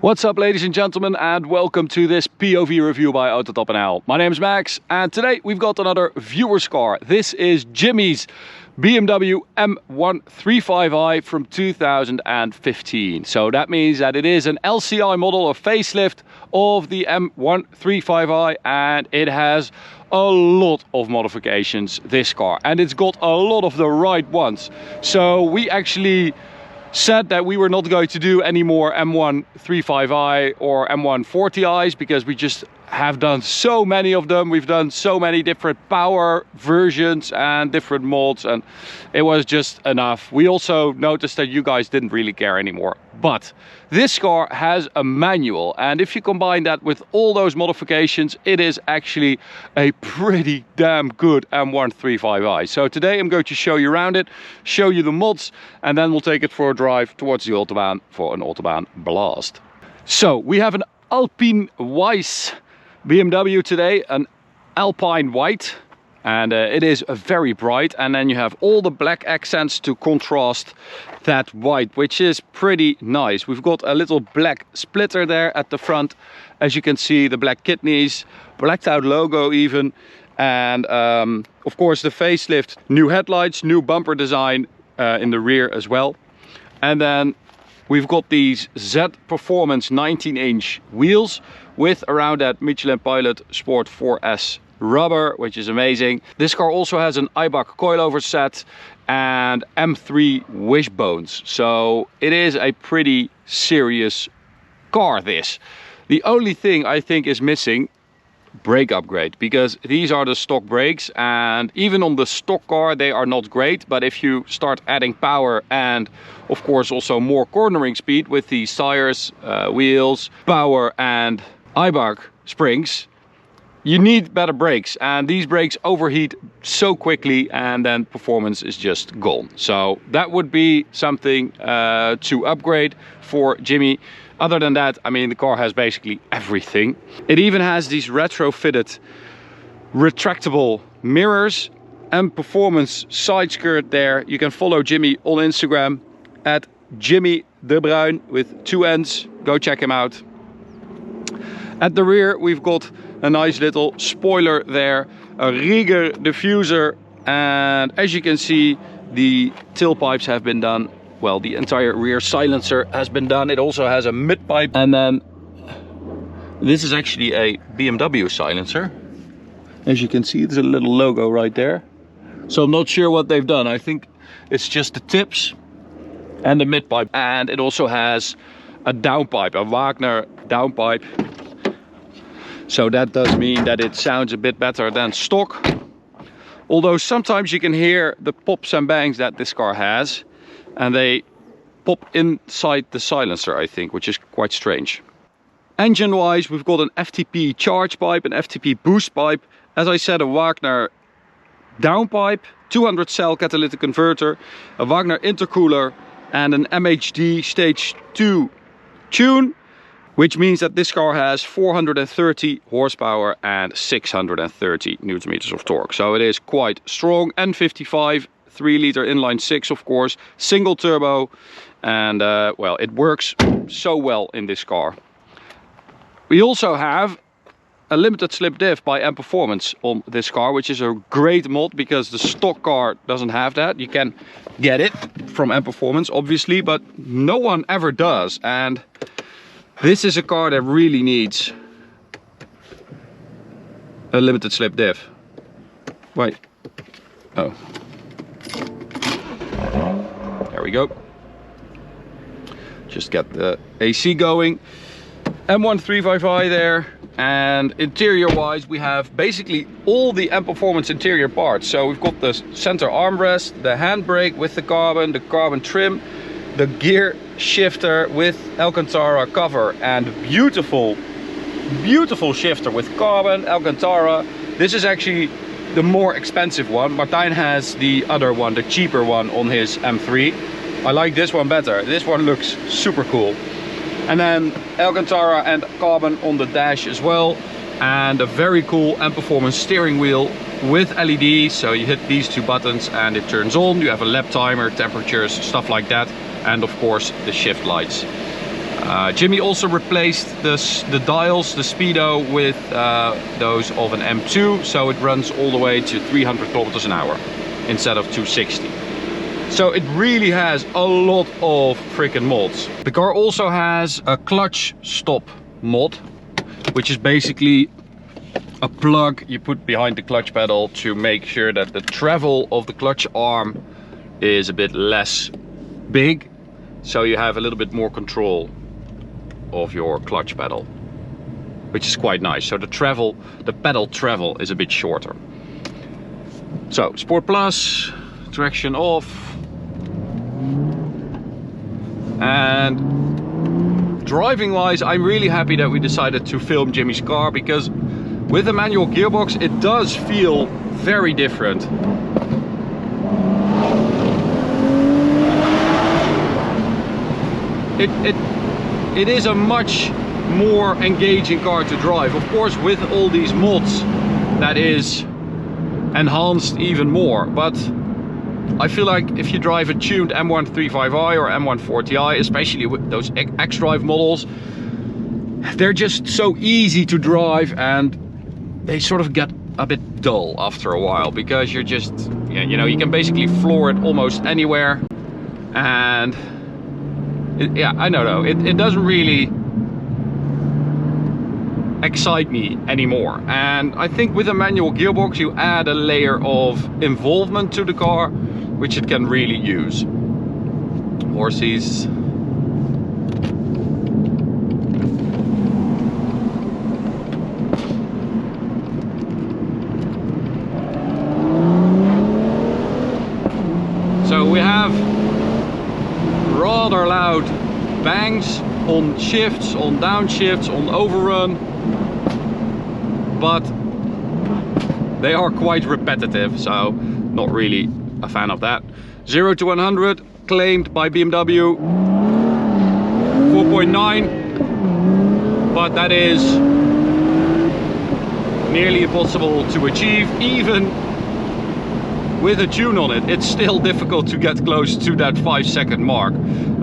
What's up, ladies and gentlemen, and welcome to this POV review by Autobahn. My name is Max, and today we've got another viewer's car. This is Jimmy's BMW M135i from 2015. So that means that it is an LCI model, a facelift of the M135i, and it has a lot of modifications, this car, and it's got a lot of the right ones. So we actually said that we were not going to do any more M135i or M140i's because we just have done so many of them. We've done so many different power versions and different mods, and it was just enough. We also noticed that you guys didn't really care anymore. But this car has a manual, and if you combine that with all those modifications, it is actually a pretty damn good M135i. So today I'm going to show you around it, show you the mods, and then we'll take it for a drive towards the Autobahn for an Autobahn blast. So we have an Alpine Weiss BMW today, an Alpine White, and it is very bright, and then you have all the black accents to contrast that white, which is pretty nice. We've got a little black splitter there at the front, as you can see, the black kidneys, blacked out logo even, and of course the facelift, new headlights, new bumper design in the rear as well. And then we've got these Z Performance 19-inch wheels with around that Michelin Pilot Sport 4S rubber, which is amazing. This car also has an Eibach coilover set and M3 wishbones, so it is a pretty serious car, this. The only thing I think is missing, brake upgrade, because these are the stock brakes, and even on the stock car they are not great, but if you start adding power and of course also more cornering speed with these tires, wheels, power and Eibach springs, you need better brakes, and these brakes overheat so quickly and then performance is just gone. So that would be something to upgrade for Jimmy. Other than that, I mean, the car has basically everything. It even has these retrofitted retractable mirrors and performance side skirt there. You can follow Jimmy on Instagram at Jimmy de Bruin with 2 N's. Go check him out. At the rear we've got a nice little spoiler there, a Rieger diffuser, and as you can see the tailpipes have been done. Well, the entire rear silencer has been done. It also has a mid pipe, and then this is actually a BMW silencer. As you can see, there's a little logo right there. So I'm not sure what they've done. I think it's just the tips and the mid pipe, and it also has a downpipe, a Wagner downpipe. So that does mean that it sounds a bit better than stock. Although sometimes you can hear the pops and bangs that this car has, and they pop inside the silencer, I think, which is quite strange. Engine wise, we've got an FTP charge pipe, an FTP boost pipe, as I said, a Wagner downpipe, 200 cell catalytic converter, a Wagner intercooler, and an MHD stage 2 tune, which means that this car has 430 horsepower and 630 newton meters of torque. So it is quite strong. N55, 3-liter inline 6, of course, single turbo, and well, it works so well in this car. We also have a limited slip diff by M Performance on this car, which is a great mod because the stock car doesn't have that. You can get it from M Performance, obviously, but no one ever does, and this is a car that really needs a limited slip diff. Wait. Oh. There we go. Just get the AC going. M135i there. And interior wise, we have basically all the M Performance interior parts. So we've got the center armrest, the handbrake with the carbon trim, the gear shifter with Alcantara cover, and beautiful shifter with carbon Alcantara. This is actually the more expensive one. Martijn has the other one, the cheaper one, on his M3. I like this one better. This one looks super cool. And then Alcantara and carbon on the dash as well, and a very cool M Performance steering wheel with LEDs. So you hit these 2 buttons and it turns on. You have a lap timer, temperatures, stuff like that, and of course the shift lights. Jimmy also replaced the dials, the speedo, with those of an M2, so it runs all the way to 300 kilometers an hour instead of 260. So it really has a lot of freaking mods. The car also has a clutch stop mod, which is basically a plug you put behind the clutch pedal to make sure that the travel of the clutch arm is a bit less big, so you have a little bit more control of your clutch pedal, which is quite nice. So the pedal travel is a bit shorter. So Sport Plus, traction off, and driving wise, I'm really happy that we decided to film Jimmy's car, because with the manual gearbox it does feel very different. It is a much more engaging car to drive. Of course, with all these mods, that is enhanced even more. But I feel like if you drive a tuned M135i or M140i, especially with those X-Drive models, they're just so easy to drive, and they sort of get a bit dull after a while, because you're just, you know, you can basically floor it almost anywhere. And yeah, I don't know, it doesn't really excite me anymore. And I think with a manual gearbox you add a layer of involvement to the car, which it can really use. Horsies. So we have rather loud bangs on shifts, on downshifts, on overrun, but they are quite repetitive, so not really a fan of that. 0 to 100 claimed by BMW 4.9, but that is nearly impossible to achieve. Even with a tune on it, it's still difficult to get close to that 5-second mark.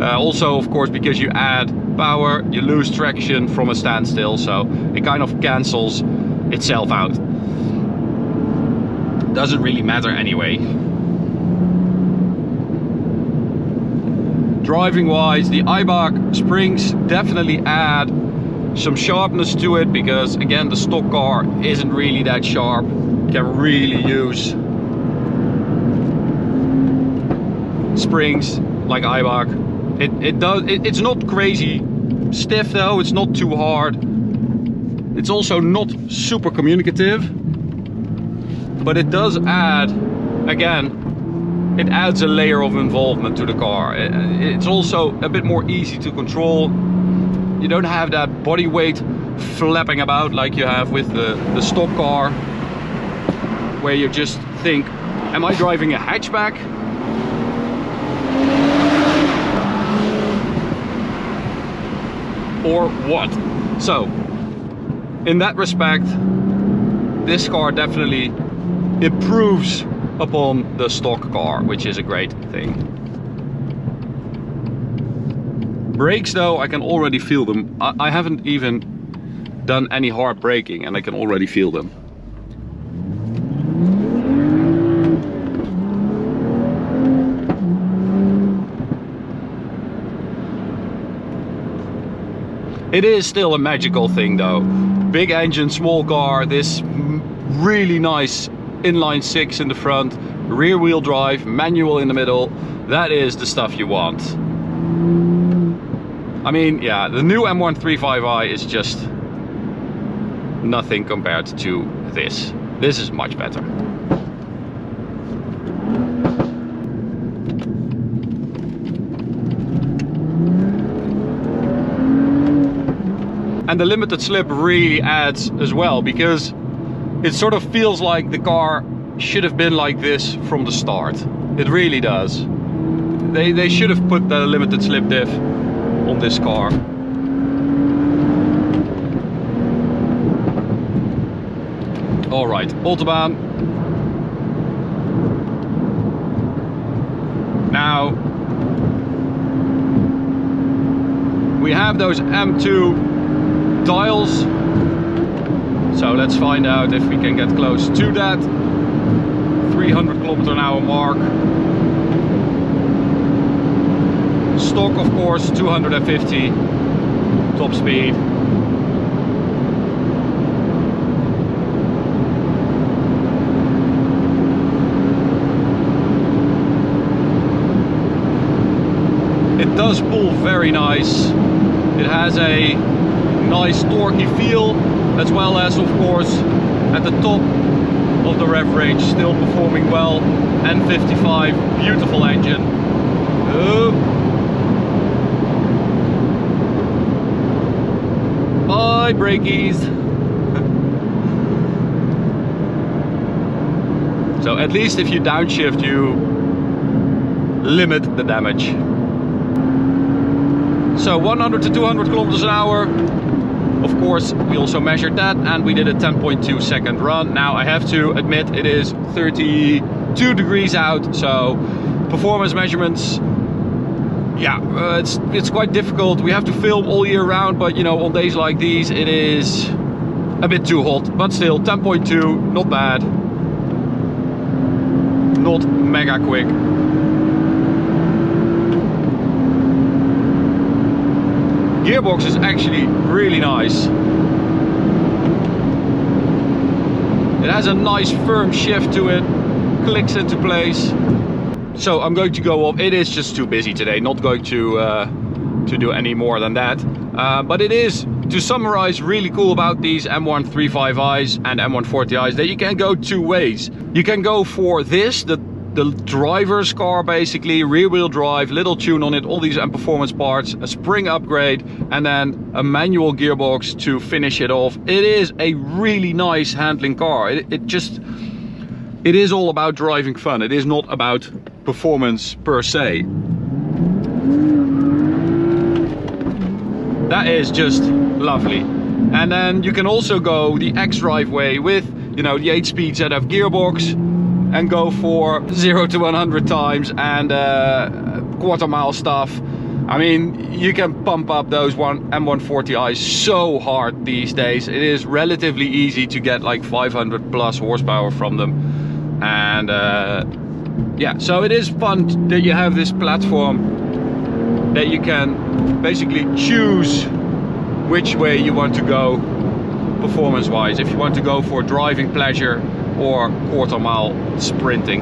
Also, of course, because you add power, you lose traction from a standstill, so it kind of cancels itself out. Doesn't really matter anyway. Driving wise, the Eibach springs definitely add some sharpness to it, because again, the stock car isn't really that sharp. Can really use springs like Eibach. It's not crazy stiff though, it's not too hard. It's also not super communicative, but it does add, again, it adds a layer of involvement to the car. It's also a bit more easy to control. You don't have that body weight flapping about like you have with the stock car, where you just think, am I driving a hatchback? Or what? So, in that respect, this car definitely improves upon the stock car, which is a great thing. Brakes though, I can already feel them. I haven't even done any hard braking and I can already feel them. It is still a magical thing though. Big engine, small car, this really nice inline 6 in the front, rear wheel drive, manual in the middle. That is the stuff you want. I mean, yeah, the new M135i is just nothing compared to this. This is much better. And the limited slip really adds as well, because it sort of feels like the car should have been like this from the start. It really does. They should have put the limited slip diff on this car. All right, Autobahn. Now, We have those M2 dials, so let's find out if we can get close to that 300 km/h mark. Stock, of course, 250 top speed. It does pull very nice. It has a nice torquey feel, as well as, of course, at the top of the rev range, still performing well. N55, beautiful engine. Bye, brakies. So at least if you downshift, you limit the damage. So 100 to 200 kilometers an hour. Of course, we also measured that, and we did a 10.2 second run. Now I have to admit, it is 32 degrees out, so performance measurements, yeah, it's quite difficult. We have to film all year round, but you know, on days like these, it is a bit too hot. But still, 10.2, not bad, not mega quick. Gearbox is actually really nice. It has a nice firm shift to it, clicks into place. So I'm going to go off. It is just too busy today, not going to do any more than that. But it is, to summarize, really cool about these M135i's and M140i's, that you can go two ways. You can go for this, the driver's car, basically, rear wheel drive, little tune on it, all these performance parts, a spring upgrade, and then a manual gearbox to finish it off. It is a really nice handling car. It is all about driving fun. It is not about performance per se. That is just lovely. And then you can also go the X-Drive way with, you know, the 8-speed ZF gearbox, and go for 0 to 100 times and quarter mile stuff. I mean, you can pump up those M140i's so hard these days. It is relatively easy to get like 500 plus horsepower from them. And yeah, so it is fun that you have this platform that you can basically choose which way you want to go performance wise. If you want to go for driving pleasure or quarter mile sprinting.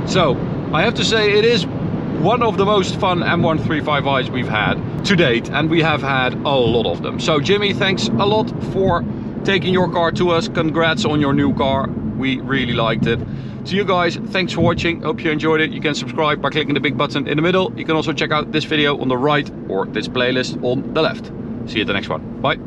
So I have to say, it is one of the most fun M135i's we've had to date, and we have had a lot of them. So Jimmy, thanks a lot for taking your car to us. Congrats on your new car, we really liked it. To you guys, thanks for watching, hope you enjoyed it. You can subscribe by clicking the big button in the middle. You can also check out this video on the right or this playlist on the left. See you at the next one, bye.